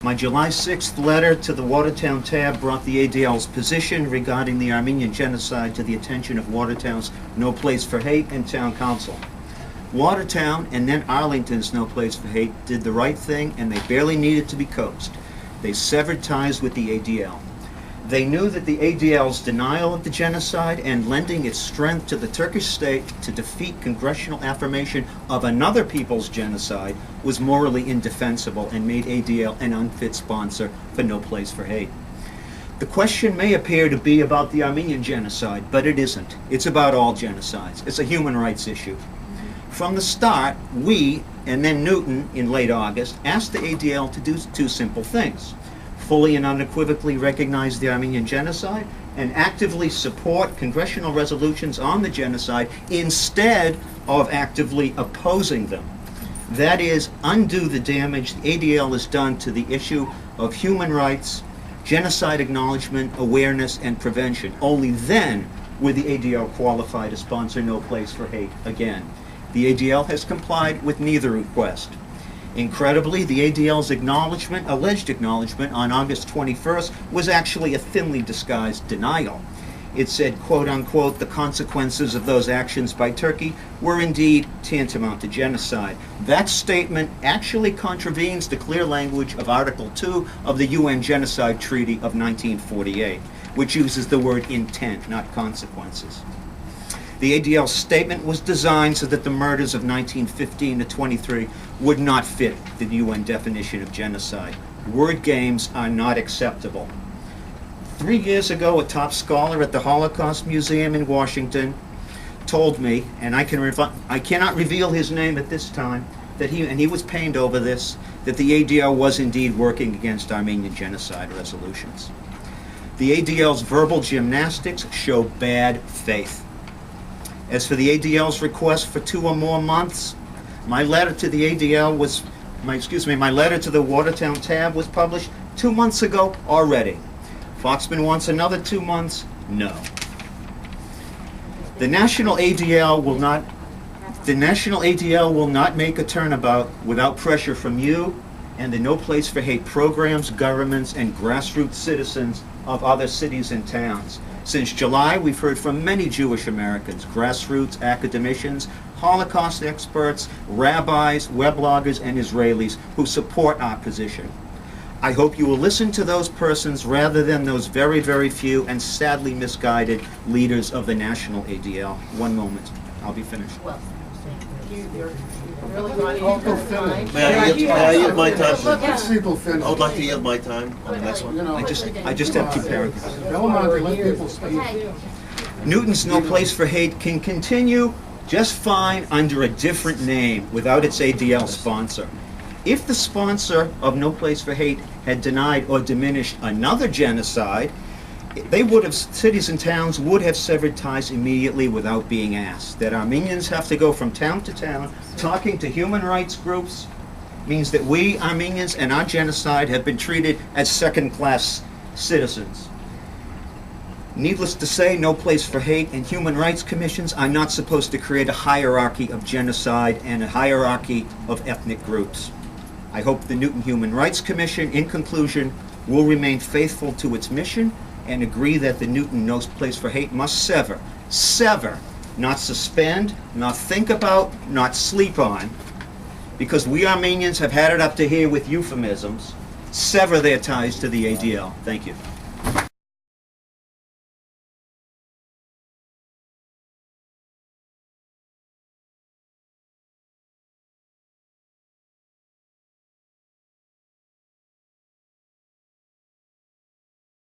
My July 6th letter to the Watertown tab brought the ADL's position regarding the Armenian genocide to the attention of Watertown's No Place for Hate and Town Council. Watertown, and then Arlington's No Place for Hate, did the right thing, and they barely needed to be coaxed. They severed ties with the ADL. They knew that the ADL's denial of the genocide and lending its strength to the Turkish state to defeat congressional affirmation of another people's genocide was morally indefensible and made ADL an unfit sponsor for No Place for Hate. The question may appear to be about the Armenian genocide, but it isn't. It's about all genocides. It's a human rights issue. From the start, we, and then Newton in late August, asked the ADL to do two simple things: fully and unequivocally recognize the Armenian genocide and actively support congressional resolutions on the genocide instead of actively opposing them. That is, undo the damage the ADL has done to the issue of human rights, genocide acknowledgement, awareness, and prevention. Only then would the ADL qualify to sponsor No Place for Hate again. The ADL has complied with neither request. Incredibly, the ADL's alleged acknowledgement on August 21st was actually a thinly disguised denial. It said, quote unquote, the consequences of those actions by Turkey were indeed tantamount to genocide. That statement actually contravenes the clear language of Article 2 of the UN Genocide Treaty of 1948, which uses the word intent, not consequences. The ADL's statement was designed so that the murders of 1915 to 23 would not fit the UN definition of genocide. Word games are not acceptable. 3 years ago, a top scholar at the Holocaust Museum in Washington told me, and I cannot reveal his name at this time, that he was pained over this, that the ADL was indeed working against Armenian genocide resolutions. The ADL's verbal gymnastics show bad faith. As for the ADL's request for 2 or more months, my letter to the Watertown tab was published 2 months ago already. Foxman wants another 2 months? No. The National ADL will not make a turnabout without pressure from you and the No Place for Hate programs, governments, and grassroots citizens of other cities and towns. Since July, we've heard from many Jewish Americans, grassroots academicians, Holocaust experts, rabbis, webloggers, and Israelis who support our position. I hope you will listen to those persons rather than those very, very few and sadly misguided leaders of the National ADL. One moment, I'll be finished. Well, you're really running out of time. May I yield my time? Let people finish. I would like to yield my time on the next one. You know, I just have 2 paragraphs. Bellamont, let people speak. Newton's No Place for Hate can continue just fine under a different name without its ADL sponsor. If the sponsor of No Place for Hate had denied or diminished another genocide, cities and towns would have severed ties immediately without being asked. That Armenians have to go from town to town talking to human rights groups means that we Armenians and our genocide have been treated as second-class citizens. Needless to say, No Place for Hate and human rights commissions are not supposed to create a hierarchy of genocide and a hierarchy of ethnic groups. I hope the Newton Human Rights Commission, in conclusion, will remain faithful to its mission and agree that the Newton No Place for Hate must sever, not suspend, not think about, not sleep on, because we Armenians have had it up to here with euphemisms, sever their ties to the ADL. Thank you.